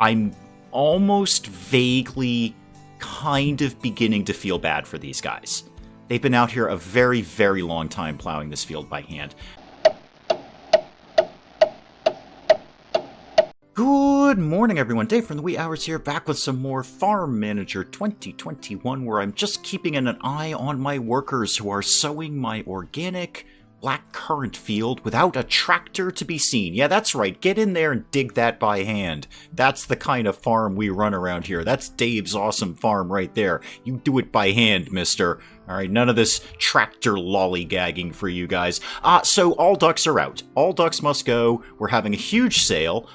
I'm almost vaguely kind of beginning to feel bad for these guys. They've been out here a very, very long time plowing this field by hand. Good morning, everyone. Dave from the Wee Hours here, back with some more Farm Manager 2021, where I'm just keeping an eye on my workers who are sowing my organic black currant field without a tractor to be seen. Yeah, that's right. Get in there and dig that by hand. That's the kind of farm we run around here. That's Dave's awesome farm right there. You do it by hand, mister. All right, none of this tractor lollygagging for you guys. So all ducks are out. All ducks must go. We're having a huge sale.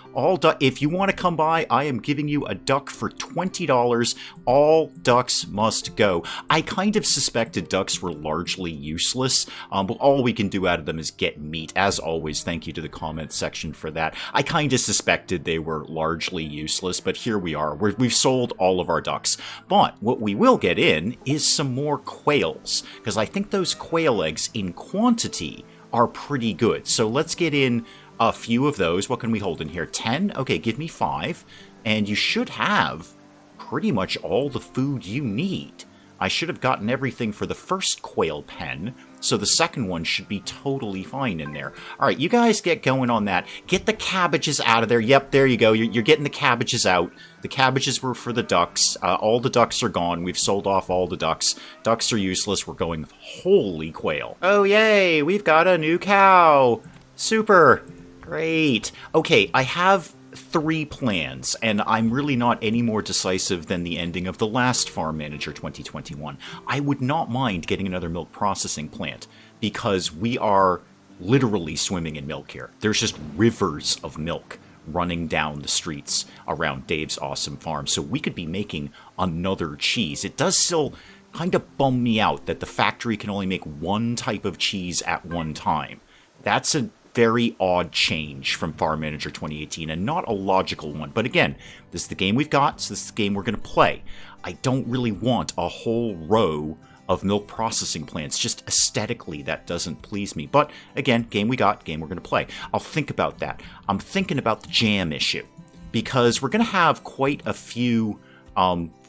If you want to come by, I am giving you a duck for $20. All ducks must go. I kind of suspected ducks were largely useless, but all we can do out of them is get meat. As always, thank you to the comments section for that. I kind of suspected they were largely useless, but here we are. We've sold all of our ducks. But what we will get in is some more quail, because I think those quail eggs in quantity are pretty good. So let's get in a few of those. What can we hold in here? 10? Okay, give me 5. And you should have pretty much all the food you need. I should have gotten everything for the first quail pen, so the second one should be totally fine in there. All right, you guys get going on that. Get the cabbages out of there. Yep, there you go. You're getting the cabbages out. The cabbages were for the ducks. All the ducks are gone. We've sold off all the ducks. Ducks are useless. We're going wholly quail. Oh, yay. We've got a new cow. Super. Great. Okay, I have 3 plans, and I'm really not any more decisive than the ending of the last Farm Manager 2021. I would not mind getting another milk processing plant, because we are literally swimming in milk here. There's just rivers of milk running down the streets around Dave's awesome farm, so we could be making another cheese. It does still kind of bum me out that the factory can only make one type of cheese at one time. That's a very odd change from Farm Manager 2018, and not a logical one. But again, this is the game we've got, so this is the game we're going to play. I don't really want a whole row of milk processing plants. Just aesthetically, that doesn't please me. But again, game we got, game we're going to play. I'll think about that. I'm thinking about the jam issue, because we're going to have quite a few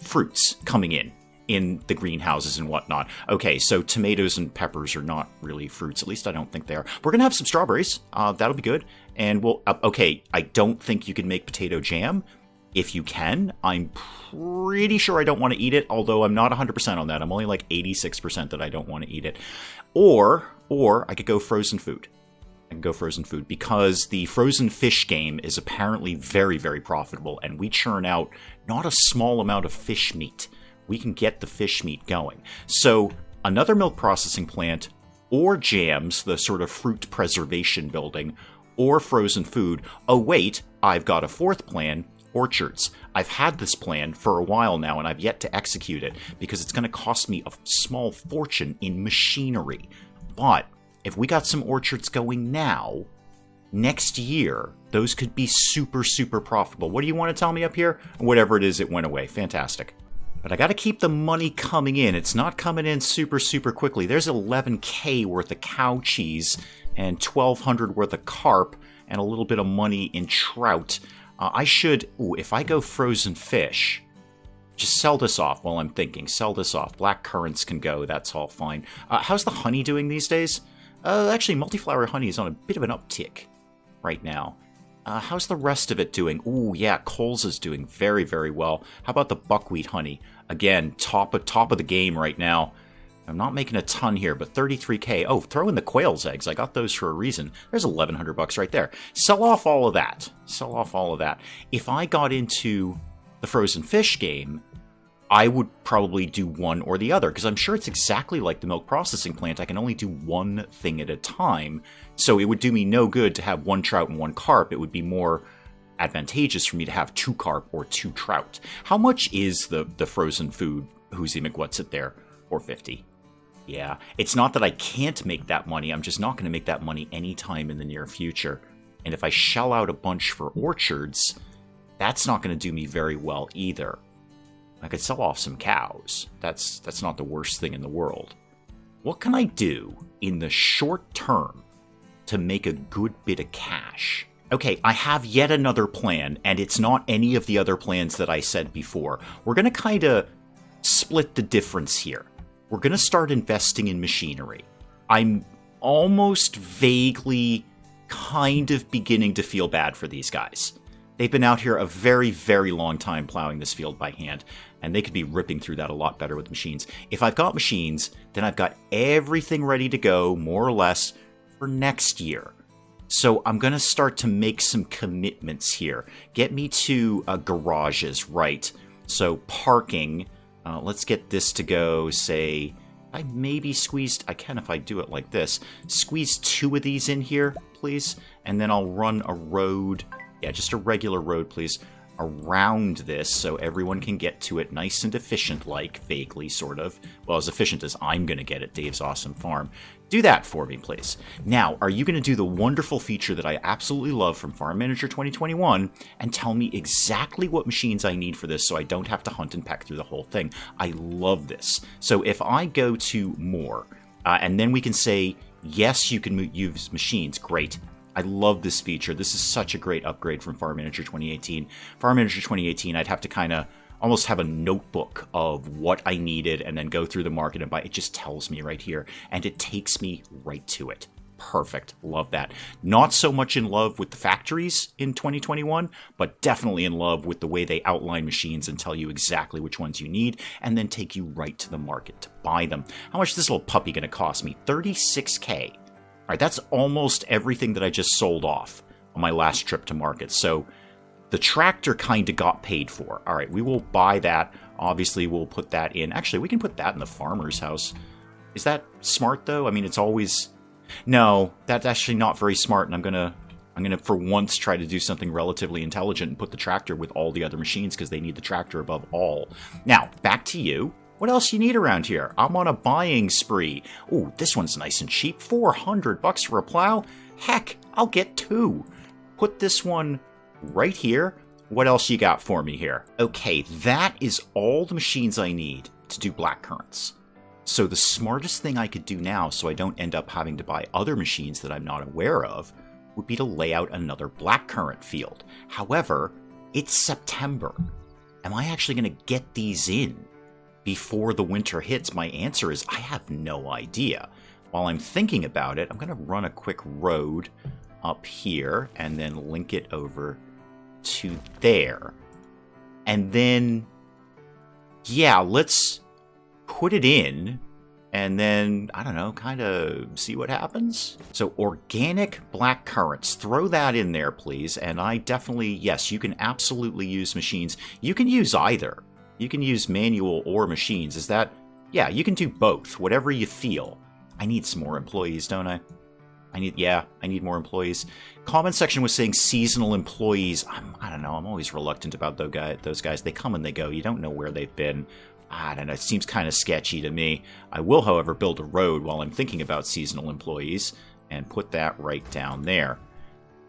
fruits coming in the greenhouses and whatnot. Okay, so tomatoes and peppers are not really fruits. At least I don't think they are. We're going to have some strawberries. That'll be good. And we'll... okay, I don't think you can make potato jam. If you can, I'm pretty sure I don't want to eat it, although I'm not 100% on that. I'm only like 86% that I don't want to eat it. Or I could go frozen food. I can go frozen food, because the frozen fish game is apparently very, very profitable, and we churn out not a small amount of fish meat. We can get the fish meat going. So another milk processing plant, or jams, the sort of fruit preservation building, or frozen food. Oh wait, I've got a 4th plan, orchards. I've had this plan for a while now, and I've yet to execute it, because it's going to cost me a small fortune in machinery. But if we got some orchards going now, next year, those could be super, super profitable. What do you want to tell me up here? Whatever it is, it went away. Fantastic. But I got to keep the money coming in. It's not coming in super, super quickly. There's 11K worth of cow cheese and 1,200 worth of carp and a little bit of money in trout. I should... Ooh, if I go frozen fish, just sell this off while I'm thinking. Sell this off. Black currants can go. That's all fine. How's the honey doing these days? Actually, multiflower honey is on a bit of an uptick right now. How's the rest of it doing? Ooh, yeah, Coles is doing very, very well. How about the buckwheat honey? Again, top of the game right now. I'm not making a ton here, but 33K. Oh, throw in the quail's eggs. I got those for a reason. There's 1,100 bucks right there. Sell off all of that. Sell off all of that. If I got into the frozen fish game, I would probably do one or the other, because I'm sure it's exactly like the milk processing plant. I can only do one thing at a time, so it would do me no good to have 1 trout and 1 carp. It would be more advantageous for me to have 2 carp or 2 trout. How much is the frozen food Whoosy McWhat's-It there? $4.50. Yeah, it's not that I can't make that money. I'm just not going to make that money anytime in the near future. And if I shell out a bunch for orchards, that's not going to do me very well either. I could sell off some cows. That's not the worst thing in the world. What can I do in the short term to make a good bit of cash? Okay, I have yet another plan, and it's not any of the other plans that I said before. We're going to kind of split the difference here. We're going to start investing in machinery. I'm almost vaguely kind of beginning to feel bad for these guys. They've been out here a very, very long time plowing this field by hand, and they could be ripping through that a lot better with machines. If I've got machines, then I've got everything ready to go, more or less, for next year. So I'm going to start to make some commitments here. Get me to garages, right? So parking, let's get this to go, say, I maybe squeezed, I can if I do it like this, squeeze 2 of these in here, please, and then I'll run a road, yeah, just a regular road, please, around this so everyone can get to it nice and efficient-like, vaguely, sort of. Well, as efficient as I'm going to get at Dave's Awesome Farm. Do that for me, please. Now, are you going to do the wonderful feature that I absolutely love from Farm Manager 2021 and tell me exactly what machines I need for this so I don't have to hunt and peck through the whole thing? I love this. So if I go to more, and then we can say, yes, you can use machines, great. I love this feature. This is such a great upgrade from Farm Manager 2018. Farm Manager 2018, I'd have to kind of almost have a notebook of what I needed and then go through the market and buy. It just tells me right here, and it takes me right to it. Perfect. Love that. Not so much in love with the factories in 2021, but definitely in love with the way they outline machines and tell you exactly which ones you need, and then take you right to the market to buy them. How much is this little puppy going to cost me? $36K. All right, that's almost everything that I just sold off on my last trip to market. So the tractor kind of got paid for. All right, we will buy that. Obviously, we'll put that in. Actually, we can put that in the farmer's house. Is that smart, though? I mean, it's always... No, that's actually not very smart, and I'm gonna for once try to do something relatively intelligent and put the tractor with all the other machines because they need the tractor above all. Now, back to you. What else you need around here? I'm on a buying spree. Ooh, this one's nice and cheap. $400 for a plow? Heck, I'll get 2. Put this one right here. What else you got for me here? Okay, that is all the machines I need to do black currants. So the smartest thing I could do now so I don't end up having to buy other machines that I'm not aware of would be to lay out another blackcurrant field. However, it's September. Am I actually going to get these in before the winter hits? My answer is I have no idea. While I'm thinking about it, I'm going to run a quick road up here and then link it over to there. And then, yeah, let's put it in and then, I don't know, kind of see what happens. So organic black currants, throw that in there, please. And I definitely, yes, you can absolutely use machines. You can use either. You can use manual or machines. Is that, yeah, you can do both, whatever you feel. I need some more employees, don't I? I need more employees. Comment section was saying seasonal employees. I don't know, I'm always reluctant about those guys. They come and they go. You don't know where they've been. I don't know, it seems kind of sketchy to me. I will, however, build a road while I'm thinking about seasonal employees and put that right down there.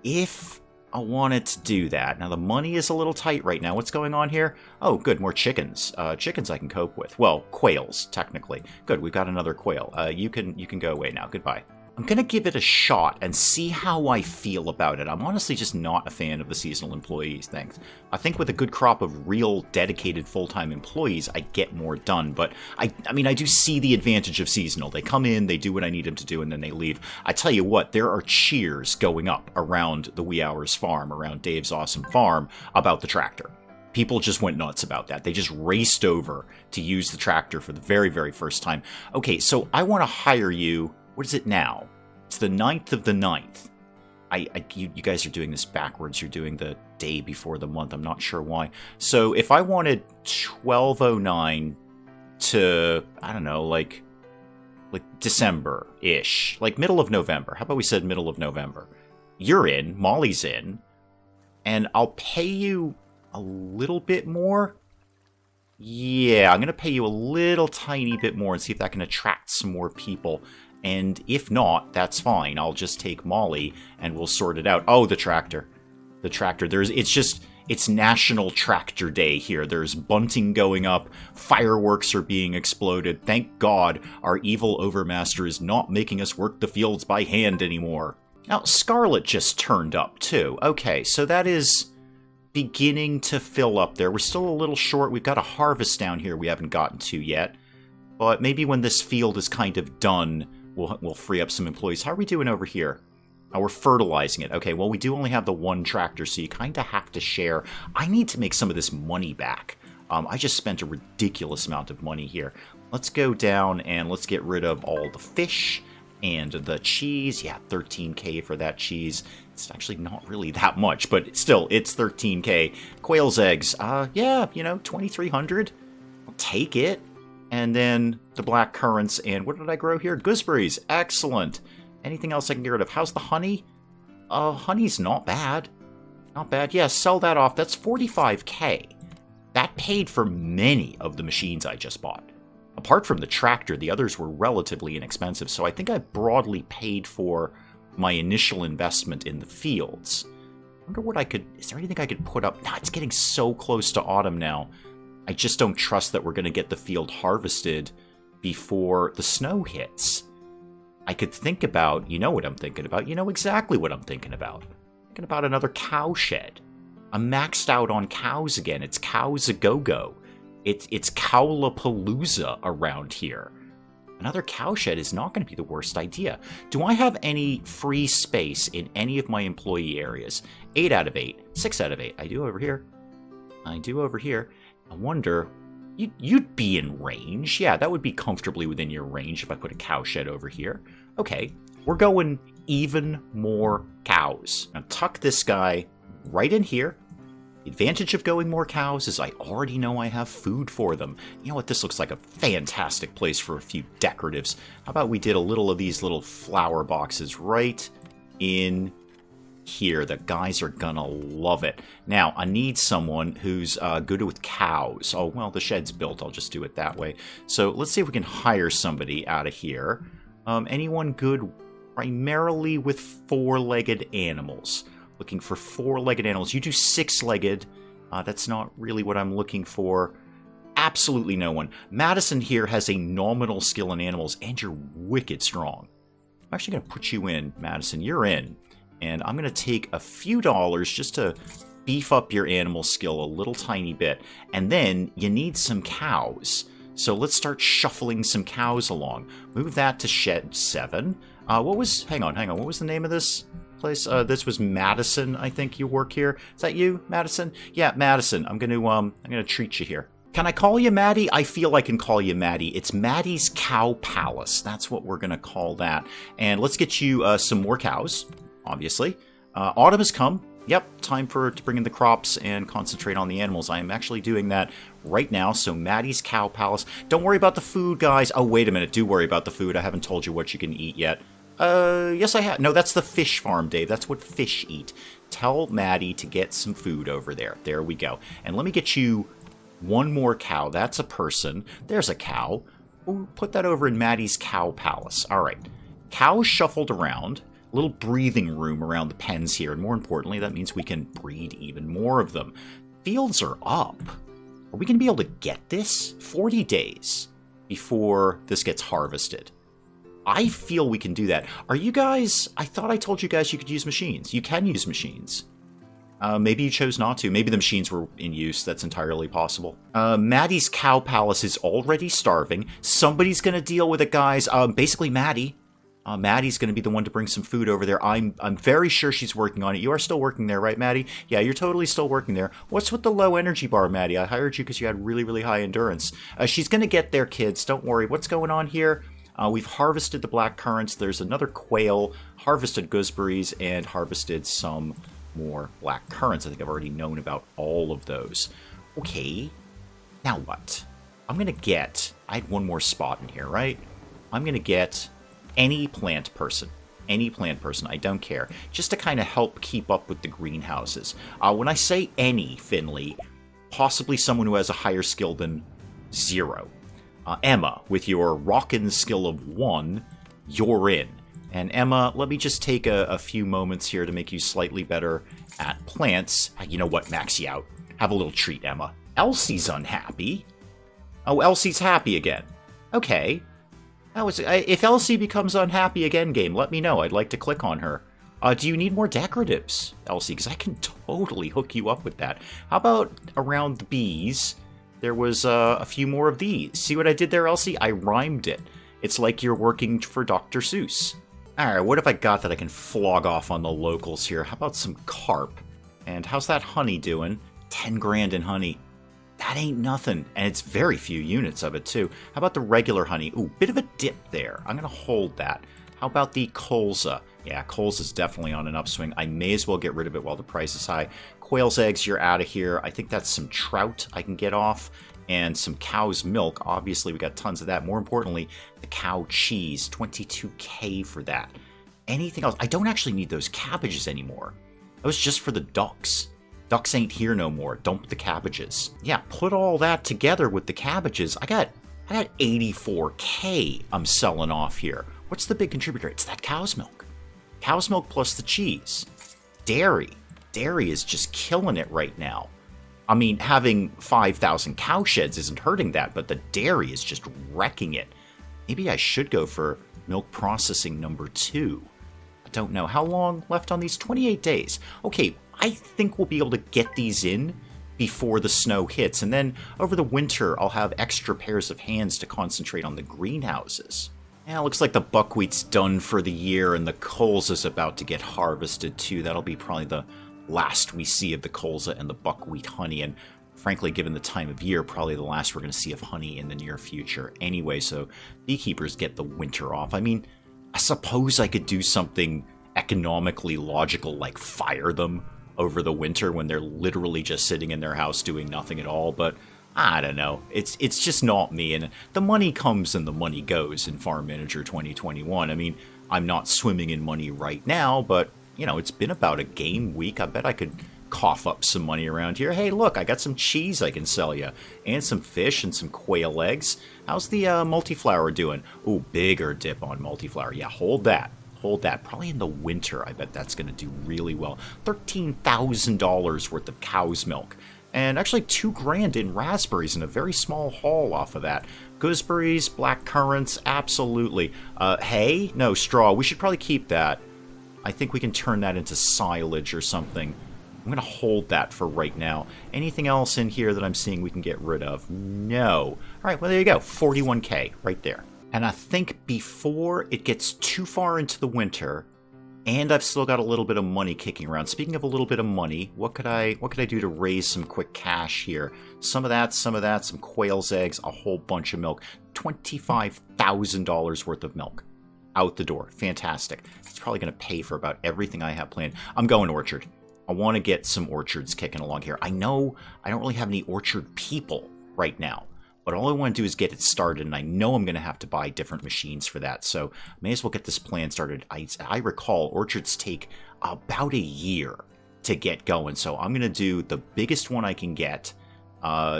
If I wanted to do that. Now, the money is a little tight right now. What's going on here? Oh, good, more chickens. Chickens I can cope with. Well, quails, technically. Good, we've got another quail. You can go away now. Goodbye. I'm going to give it a shot and see how I feel about it. I'm honestly just not a fan of the seasonal employees thing. I think with a good crop of real dedicated full-time employees, I get more done. But I mean, I do see the advantage of seasonal. They come in, they do what I need them to do, and then they leave. I tell you what, there are cheers going up around the Wee Hours farm, around Dave's Awesome Farm, about the tractor. People just went nuts about that. They just raced over to use the tractor for the very, very first time. Okay, so I want to hire you. What is it now? It's the 9th of the 9th. You guys are doing this backwards. You're doing the day before the month. I'm not sure why. So if I wanted 1209 to, I don't know, like December-ish, like middle of November. How about we said middle of November? You're in, Molly's in, and I'll pay you a little bit more. Yeah, I'm going to pay you a little tiny bit more and see if that can attract some more people. And if not, that's fine. I'll just take Molly and we'll sort it out. Oh, the tractor. The tractor. It's National Tractor Day here. There's bunting going up. Fireworks are being exploded. Thank God our evil overmaster is not making us work the fields by hand anymore. Now, Scarlet just turned up, too. Okay, so that is beginning to fill up there. We're still a little short. We've got a harvest down here we haven't gotten to yet. But maybe when this field is kind of done, we'll free up some employees. How are we doing over here? Oh, we're fertilizing it. Okay, well, we do only have the one tractor, so you kind of have to share. I need to make some of this money back. I just spent a ridiculous amount of money here. Let's go down and let's get rid of all the fish and the cheese. Yeah, 13K for that cheese. It's actually not really that much, but still, it's 13K. Quail's eggs. Yeah, 2,300. I'll take it. And then the black currants, and what did I grow here? Gooseberries. Excellent. Anything else I can get rid of? How's the honey? Honey's not bad. Not bad. Yeah, sell that off. That's 45K. That paid for many of the machines I just bought. Apart from the tractor, the others were relatively inexpensive, so I think I broadly paid for my initial investment in the fields. I wonder what I could... Is there anything I could put up? Nah, it's getting so close to autumn now. I just don't trust that we're going to get the field harvested before the snow hits. I could think about... You know what I'm thinking about. You know exactly what I'm thinking about. I'm thinking about another cow shed. I'm maxed out on cows again. It's cows a go-go. It's Cow-La-Palooza around here. Another cowshed is not going to be the worst idea. Do I have any free space in any of my employee areas? 8 out of 8. 6 out of 8. I do over here. I do over here. I wonder... You'd be in range. Yeah, that would be comfortably within your range if I put a cowshed over here. Okay, we're going even more cows. Now tuck this guy right in here. The advantage of going more cows is I already know I have food for them. You know what? This looks like a fantastic place for a few decoratives. How about we did a little of these little flower boxes right in here? The guys are gonna love it. Now, I need someone who's good with cows. Oh, well, the shed's built. I'll just do it that way. So let's see if we can hire somebody out of here. Anyone good primarily with 4-legged animals? Looking for 4-legged animals. You do 6-legged. That's not really what I'm looking for. Absolutely no one. Madison here has a nominal skill in animals, and you're wicked strong. I'm actually going to put you in, Madison. You're in. And I'm going to take a few dollars just to beef up your animal skill a little tiny bit. And then you need some cows. So let's start shuffling some cows along. Move that to shed 7. Hang on. What was the name of this place? This was Madison, I think you work here. Is that you, Madison? Yeah, Madison. I'm gonna treat you here. Can I call you Maddie? I feel I can call you Maddie. It's Maddie's Cow Palace. That's what we're gonna call that. And let's get you some more cows, obviously. Autumn has come. Yep, time to bring in the crops and concentrate on the animals. I am actually doing that right now. So Maddie's Cow Palace. Don't worry about the food, guys. Oh, wait a minute. Do worry about the food. I haven't told you what you can eat yet. Yes, I have. No, that's the fish farm, Dave. That's what fish eat. Tell Maddie to get some food over there. There we go. And let me get you one more cow. That's a person. There's a cow. Ooh, put that over in Maddie's Cow Palace. All right. Cows shuffled around. A little breathing room around the pens here. And more importantly, that means we can breed even more of them. Fields are up. Are we going to be able to get this? 40 days before this gets harvested. I feel we can do that. Are you guys... I thought I told you guys you could use machines. You can use machines. Maybe you chose not to. Maybe the machines were in use. That's entirely possible. Maddie's Cow Palace is already starving. Somebody's going to deal with it, guys. Basically, Maddie. Maddie's going to be the one to bring some food over there. I'm very sure she's working on it. You are still working there, right, Maddie? Yeah, you're totally still working there. What's with the low energy bar, Maddie? I hired you because you had really, really high endurance. She's going to get there, kids. Don't worry. What's going on here? We've harvested the black currants. There's another quail, harvested gooseberries, and harvested some more black currants. I think I've already known about all of those. Okay, now what? I'm going to get... I had one more spot in here, right? I'm going to get any plant person. Any plant person, I don't care. Just to kind of help keep up with the greenhouses. When I say any, Finley, possibly someone who has a higher skill than 0. Emma, with your rockin' skill of 1, you're in. And Emma, let me just take a few moments here to make you slightly better at plants. You know what, max you out. Have a little treat, Emma. Elsie's unhappy. Oh, Elsie's happy again. Okay. If Elsie becomes unhappy again, game, let me know. I'd like to click on her. Do you need more decoratives, Elsie? Because I can totally hook you up with that. How about around the bees? There was a few more of these. See what I did there, Elsie? I rhymed it. It's like you're working for Dr. Seuss. Alright, what have I got that I can flog off on the locals here? How about some carp? And how's that honey doing? 10 grand in honey. That ain't nothing. And it's very few units of it, too. How about the regular honey? Ooh, bit of a dip there. I'm going to hold that. How about the colza? Yeah, colza's definitely on an upswing. I may as well get rid of it while the price is high. Quail's eggs, you're out of here. I think that's some trout I can get off. And some cow's milk. Obviously, we got tons of that. More importantly, the cow cheese. 22K for that. Anything else? I don't actually need those cabbages anymore. That was just for the ducks. Ducks ain't here no more. Dump the cabbages. Yeah, put all that together with the cabbages. I got 84K I'm selling off here. What's the big contributor? It's that cow's milk. Cow's milk plus the cheese. Dairy. Dairy is just killing it right now. I mean, having 5,000 cow sheds isn't hurting that, but the dairy is just wrecking it. Maybe I should go for milk processing number 2. I don't know. How long left on these? 28 days. Okay, I think we'll be able to get these in before the snow hits, and then over the winter I'll have extra pairs of hands to concentrate on the greenhouses. Yeah, looks like the buckwheat's done for the year, and the colza is about to get harvested too. That'll be probably the last we see of the colza and the buckwheat honey, and frankly, given the time of year, probably the last we're going to see of honey in the near future anyway, so beekeepers get the winter off. I mean, I suppose I could do something economically logical, like fire them over the winter when they're literally just sitting in their house doing nothing at all, but I don't know. It's just not me, and the money comes and the money goes in Farm Manager 2021. I mean, I'm not swimming in money right now, but, you know, it's been about a game week. I bet I could cough up some money around here. Hey, look, I got some cheese I can sell you, and some fish and some quail eggs. How's the multiflower doing? Ooh, bigger dip on multiflower. Yeah, hold that. Hold that. Probably in the winter, I bet that's going to do really well. $13,000 worth of cow's milk. And actually 2 grand in raspberries and a very small haul off of that. Gooseberries, black currants, absolutely. Hay? No, straw. We should probably keep that. I think we can turn that into silage or something. I'm going to hold that for right now. Anything else in here that I'm seeing we can get rid of? No. All right, well, there you go. 41K right there. And I think before it gets too far into the winter, and I've still got a little bit of money kicking around. Speaking of a little bit of money, what could I do to raise some quick cash here? Some of that, some quail's eggs, a whole bunch of milk. $25,000 worth of milk out the door. Fantastic. It's probably going to pay for about everything I have planned. I'm going orchard. I want to get some orchards kicking along here. I know I don't really have any orchard people right now, but all I want to do is get it started, and I know I'm going to have to buy different machines for that, so I may as well get this plan started. I recall orchards take about a year to get going, so I'm going to do the biggest one I can get,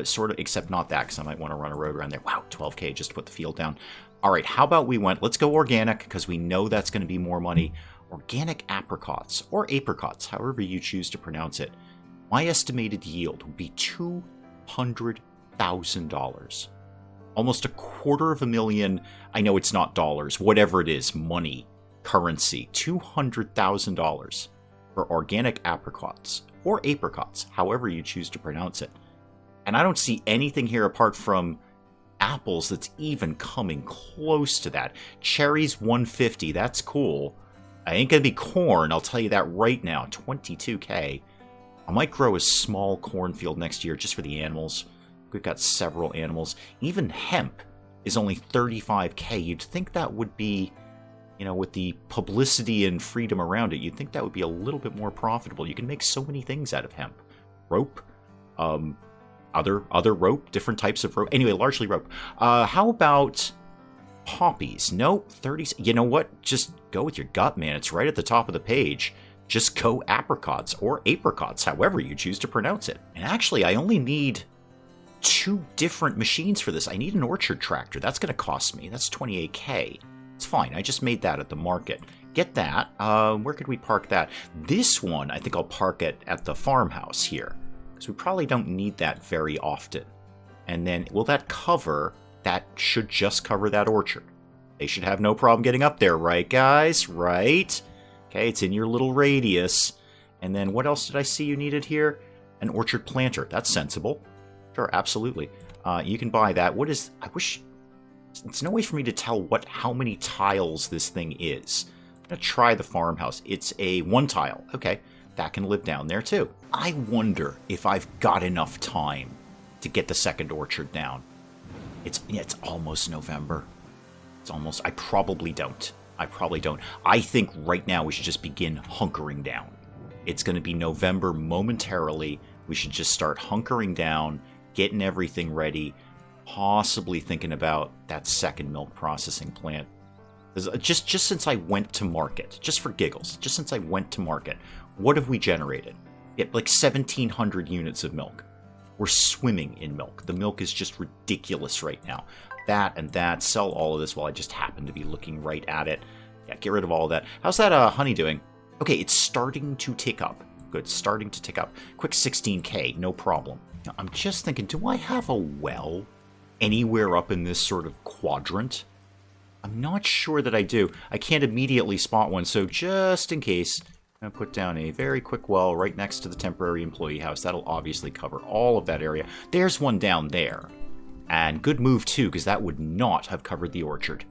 sort of, except not that, because I might want to run a road around there. Wow, 12K just to put the field down. All right, how about let's go organic, because we know that's going to be more money. Organic apricots, or apricots, however you choose to pronounce it. My estimated yield would be $200,000. Almost $250,000. I know it's not dollars, whatever it is, money, currency. $200,000 for organic apricots, or apricots, however you choose to pronounce it. And I don't see anything here apart from apples that's even coming close to that. Cherries, 150, that's cool. I ain't gonna be corn, I'll tell you that right now. 22K. I might grow a small cornfield next year just for the animals. We've got several animals. Even hemp is only 35K. You'd think that would be, you know, with the publicity and freedom around it, you'd think that would be a little bit more profitable. You can make so many things out of hemp. Rope, other rope, different types of rope. Anyway, largely rope. How about poppies? Nope, 30. You know what? Just go with your gut, man. It's right at the top of the page. Just go apricots or apricots, however you choose to pronounce it. And actually, I only need 2 different machines for this. I need an orchard tractor. That's going to cost me. That's 28K. It's fine. I just made that at the market. Get that. Where could we park that? This one, I think I'll park it at the farmhouse here, because we probably don't need that very often. And then, will that cover? That should just cover that orchard. They should have no problem getting up there, right, guys? Right? Okay, it's in your little radius. And then what else did I see you needed here? An orchard planter. That's sensible. Sure, absolutely. You can buy that. What is... I wish... It's no way for me to tell how many tiles this thing is. I'm going to try the farmhouse. It's a 1 tile. Okay, that can live down there too. I wonder if I've got enough time to get the second orchard down. It's almost November. It's almost... I probably don't. I think right now we should just begin hunkering down. It's going to be November momentarily. We should just start hunkering down, getting everything ready, possibly thinking about that second milk processing plant. Just since I went to market, just for giggles, just since I went to market, what have we generated? Like 1,700 units of milk. We're swimming in milk. The milk is just ridiculous right now. That and that, sell all of this while I just happen to be looking right at it. Yeah, get rid of all of that. How's that honey doing? Okay, it's starting to tick up. Good, starting to tick up. Quick 16k, no problem. Now, I'm just thinking, do I have a well anywhere up in this sort of quadrant? I'm not sure that I do. I can't immediately spot one, so just in case, I'm going to put down a very quick well right next to the temporary employee house. That'll obviously cover all of that area. There's one down there. And good move, too, because that would not have covered the orchard.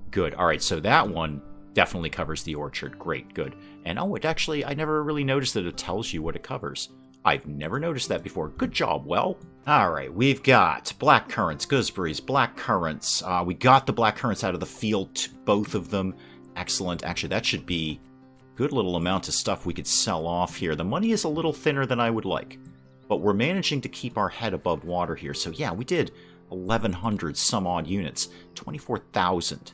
Good. All right, so that one definitely covers the orchard. Great, good. And, oh, it actually, I never really noticed that it tells you what it covers. I've never noticed that before. Good job, well. All right, we've got black currants, gooseberries, black currants. We got the black currants out of the field, both of them. Excellent. Actually, that should be a good little amount of stuff we could sell off here. The money is a little thinner than I would like, but we're managing to keep our head above water here. So, yeah, we did 1,100 some odd units, 24,000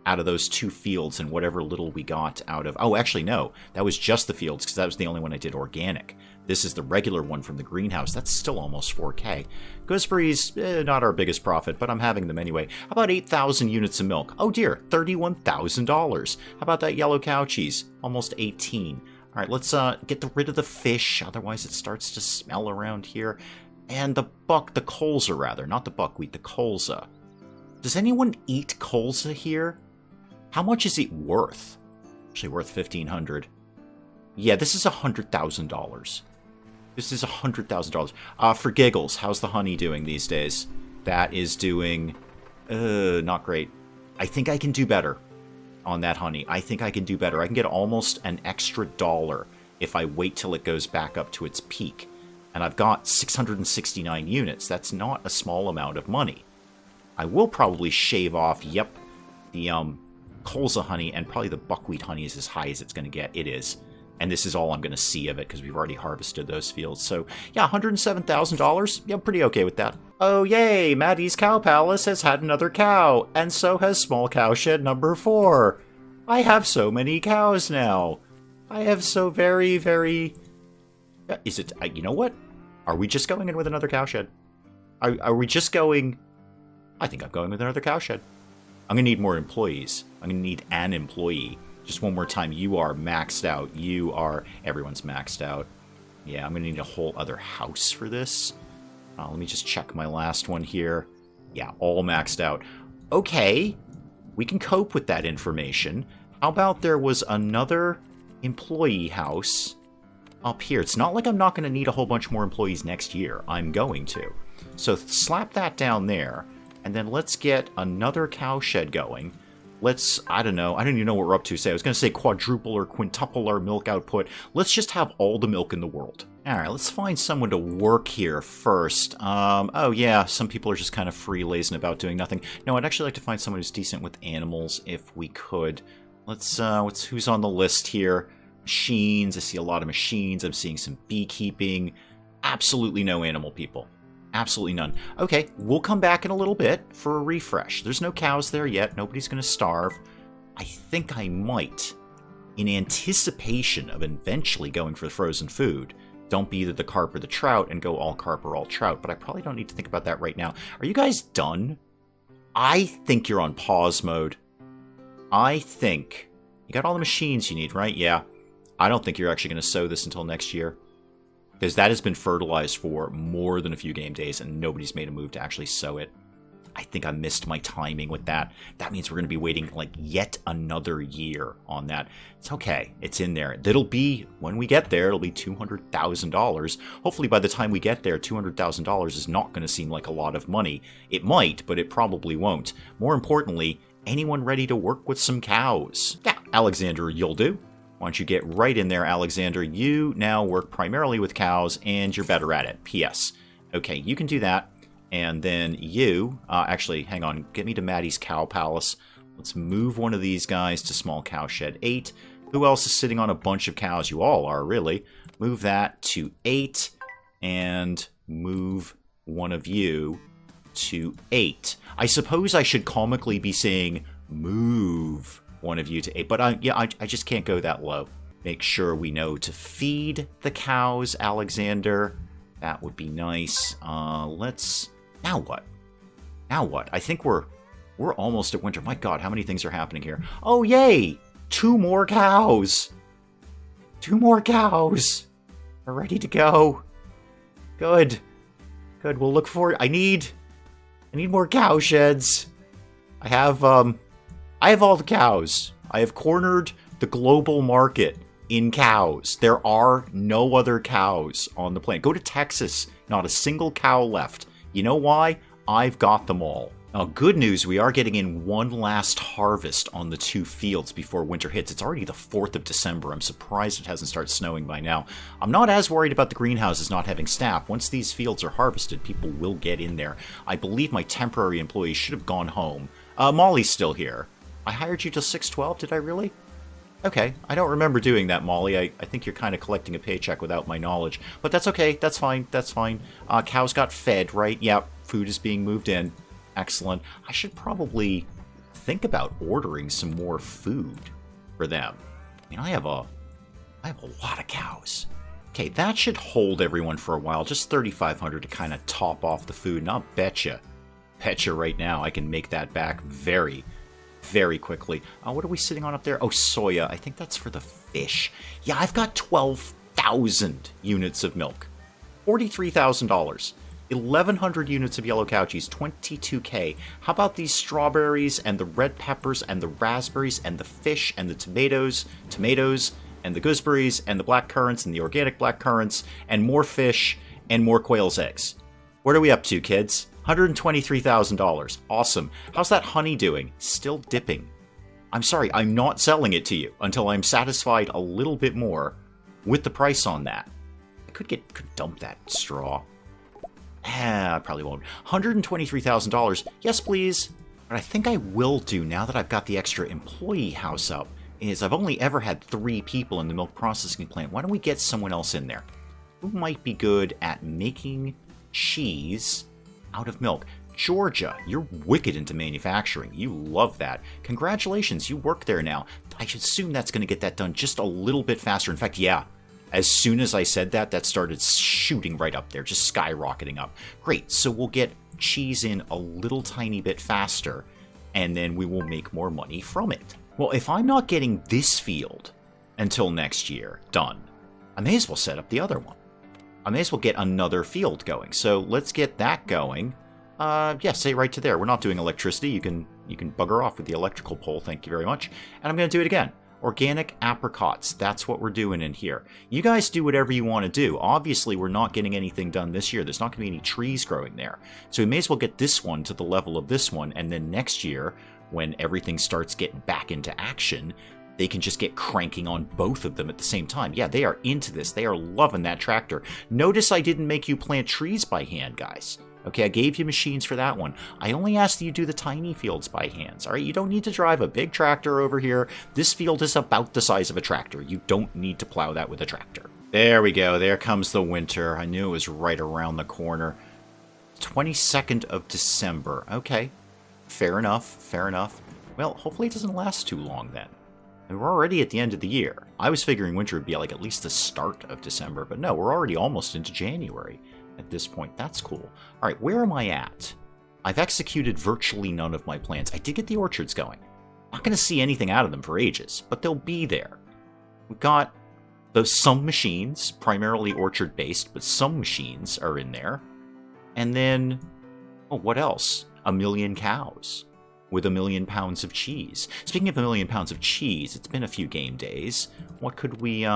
out of those 2 fields and whatever little we got out of... Oh, actually, no. That was just the fields because that was the only one I did organic. This is the regular one from the greenhouse. That's still almost 4K. Gooseberries, not our biggest profit, but I'm having them anyway. How about 8,000 units of milk? Oh dear, $31,000. How about that yellow cow cheese? Almost 18. All right, let's get rid of the fish. Otherwise, it starts to smell around here. And the colza rather, not the buckwheat, the colza. Does anyone eat colza here? How much is it worth? Actually worth $1,500. Yeah, this is $100,000. This is $100,000. For giggles, how's the honey doing these days? That is doing, not great. I think I can do better on that honey. I think I can do better. I can get almost an extra $1 if I wait till it goes back up to its peak. And I've got 669 units. That's not a small amount of money. I will probably shave off, yep, the colza honey, and probably the buckwheat honey is as high as it's going to get. It is. And this is all I'm going to see of it because we've already harvested those fields. So, yeah, $107,000. Yeah, pretty okay with that. Oh, yay! Maddie's Cow Palace has had another cow, and so has Small Cowshed number 4. I have so many cows now. I have so very, very... Is it... You know what? Are we just going in with another cowshed? Are we just going... I think I'm going with another cowshed. I'm going to need more employees. I'm going to need an employee. Just one more time. You are maxed out. You are... Everyone's maxed out. Yeah, I'm going to need a whole other house for this. Let me just check my last one here. Yeah, all maxed out. Okay. We can cope with that information. How about there was another employee house up here? It's not like I'm not going to need a whole bunch more employees next year. I'm going to. So slap that down there. And then let's get another cowshed going. Let's, I don't even know what we're up to. Say I was going to say quadruple or quintuple our milk output. Let's just have all the milk in the world. All right, let's find someone to work here first. Oh yeah, some people are just kind of free lazing about doing nothing. No, I'd actually like to find someone who's decent with animals if we could. Let's, who's on the list here? Machines. I see a lot of machines. I'm seeing some beekeeping. Absolutely no animal people. Absolutely none. Okay, we'll come back in a little bit for a refresh. There's no cows there yet. Nobody's going to starve. I think I might, in anticipation of eventually going for the frozen food, dump either the carp or the trout and go all carp or all trout. But I probably don't need to think about that right now. Are you guys done? I think you're on pause mode. I think... You got all the machines you need, right? Yeah. I don't think you're actually going to sow this until next year. Because that has been fertilized for more than a few game days, and nobody's made a move to actually sow it. I think I missed my timing with that. That means we're going to be waiting like yet another year on that. It's okay. It's in there. That'll be, when we get there, it'll be $200,000. Hopefully by the time we get there, $200,000 is not going to seem like a lot of money. It might, but it probably won't. More importantly, anyone ready to work with some cows? Yeah, Alexander, you'll do. Why don't you get right in there, Alexander? You now work primarily with cows, and you're better at it. P.S. Okay, you can do that. And then you, actually, hang on, get me to Maddie's Cow Palace. Let's move one of these guys to Small Cow Shed 8. Who else is sitting on a bunch of cows? You all are, really. Move that to 8, and move one of you to 8. I suppose I should comically be saying, move one of you to 8, but I just can't go that low. Make sure we know to feed the cows, Alexander. That would be nice. Let's... Now what? Now what? I think we're almost at winter. My God, how many things are happening here? Oh, yay! 2 more cows! 2 more cows! We're ready to go. Good. Good, we'll look for it. I need more cow sheds. I have all the cows. I have cornered the global market in cows. There are no other cows on the planet. Go to Texas. Not a single cow left. You know why? I've got them all. Now, good news, we are getting in one last harvest on the 2 fields before winter hits. It's already the 4th of December. I'm surprised it hasn't started snowing by now. I'm not as worried about the greenhouses not having staff. Once these fields are harvested, people will get in there. I believe my temporary employees should have gone home. Molly's still here. I hired you till 6:12, did I really? Okay, I don't remember doing that, Molly. I think you're kind of collecting a paycheck without my knowledge. But that's okay, that's fine, that's fine. Cows got fed, right? Yep, food is being moved in. Excellent. I should probably think about ordering some more food for them. I mean, I have a lot of cows. Okay, that should hold everyone for a while. Just 3,500 to kind of top off the food. And I'll betcha right now I can make that back very quickly. What are we sitting on up there? Oh, soya. I think that's for the fish. Yeah, I've got 12,000 units of milk. $43,000. 1,100 units of yellow cow cheese. 22K. How about these strawberries and the red peppers and the raspberries and the fish and the tomatoes, and the gooseberries and the black currants and the organic black currants and more fish and more quail's eggs. What are we up to, kids? $123,000. Awesome. How's that honey doing? Still dipping. I'm sorry, I'm not selling it to you until I'm satisfied a little bit more with the price on that. I could dump that straw. I probably won't. $123,000. Yes, please. What I think I will do now that I've got the extra employee house up is I've only ever had 3 people in the milk processing plant. Why don't we get someone else in there? Who might be good at making cheese out of milk? Georgia, you're wicked into manufacturing. You love that. Congratulations, you work there now. I should assume that's going to get that done just a little bit faster. In fact, yeah, as soon as I said that, that started shooting right up there, just skyrocketing up. Great, so we'll get cheese in a little tiny bit faster, and then we will make more money from it. Well, if I'm not getting this field until next year done, I may as well set up the other one. I may as well get another field going. So let's get that going. Yeah, say right to there. We're not doing electricity. You can bugger off with the electrical pole. Thank you very much. And I'm going to do it again. Organic apricots. That's what we're doing in here. You guys do whatever you want to do. Obviously, we're not getting anything done this year. There's not going to be any trees growing there. So we may as well get this one to the level of this one. And then next year, when everything starts getting back into action, they can just get cranking on both of them at the same time. Yeah, they are into this. They are loving that tractor. Notice I didn't make you plant trees by hand, guys. Okay, I gave you machines for that one. I only asked that you do the tiny fields by hands. All right, you don't need to drive a big tractor over here. This field is about the size of a tractor. You don't need to plow that with a tractor. There we go. There comes the winter. I knew it was right around the corner. 22nd of December. Okay, fair enough, fair enough. Well, hopefully it doesn't last too long then. And we're already at the end of the year. I was figuring winter would be like at least the start of December, but no, we're already almost into January at this point. That's cool. All right, where am I at? I've executed virtually none of my plans. I did get the orchards going. Not going to see anything out of them for ages, but they'll be there. We've got some machines, primarily orchard-based, but some machines are in there. And then, oh, what else? a million cows with 1 million pounds of cheese. Speaking of 1 million pounds of cheese, it's been a few game days. What could we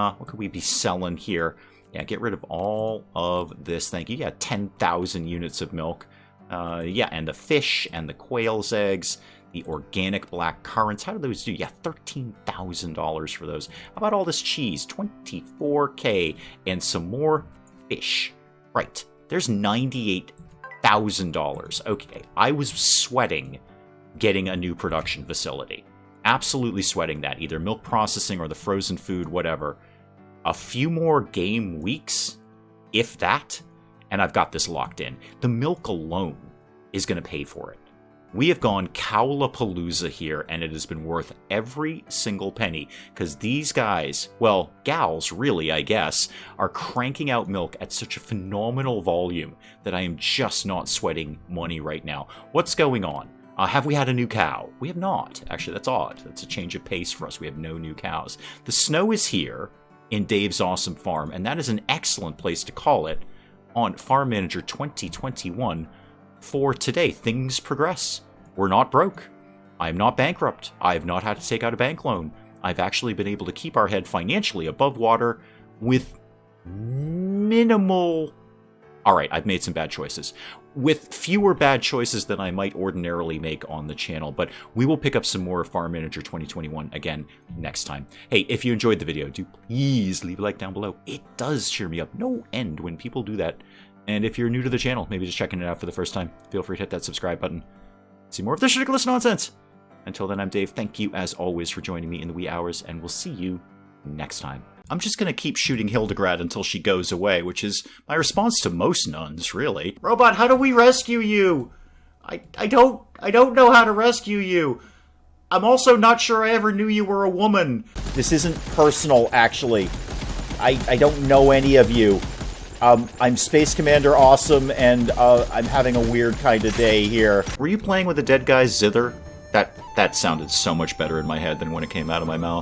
be selling here? Yeah, get rid of all of this. Thank you. Yeah, 10,000 units of milk. Yeah, and the fish and the quail's eggs, the organic black currants. How do those do? Yeah, $13,000 for those. How about all this cheese? 24K and some more fish. Right, there's $98,000. Okay, I was sweating getting a new production facility. Absolutely sweating that. Either milk processing or the frozen food, whatever. A few more game weeks, if that, and I've got this locked in. The milk alone is going to pay for it. We have gone Cow-La-Palooza here, and it has been worth every single penny, because these guys, well, gals really, I guess, are cranking out milk at such a phenomenal volume that I am just not sweating money right now. What's going on? Have we had a new cow? We have not. Actually, that's odd. That's a change of pace for us. We have no new cows. The snow is here in Dave's Awesome Farm, and that is an excellent place to call it on Farm Manager 2021 for today. Things progress. We're not broke. I'm not bankrupt. I've not had to take out a bank loan. I've actually been able to keep our head financially above water with minimal... Alright, I've made some bad choices. With fewer bad choices than I might ordinarily make on the channel, but we will pick up some more Farm Manager 2021 again next time. Hey, if you enjoyed the video, do please leave a like down below. It does cheer me up no end when people do that. And if you're new to the channel, maybe just checking it out for the first time, feel free to hit that subscribe button. See more of this ridiculous nonsense. Until then, I'm Dave. Thank you, as always, for joining me in the wee hours, and we'll see you next time. I'm just going to keep shooting Hildegard until she goes away, which is my response to most nuns, really. Robot, how do we rescue you? I don't know how to rescue you. I'm also not sure I ever knew you were a woman. This isn't personal, actually. I don't know any of you. I'm Space Commander Awesome, and I'm having a weird kind of day here. Were you playing with the dead guy's zither? That sounded so much better in my head than when it came out of my mouth.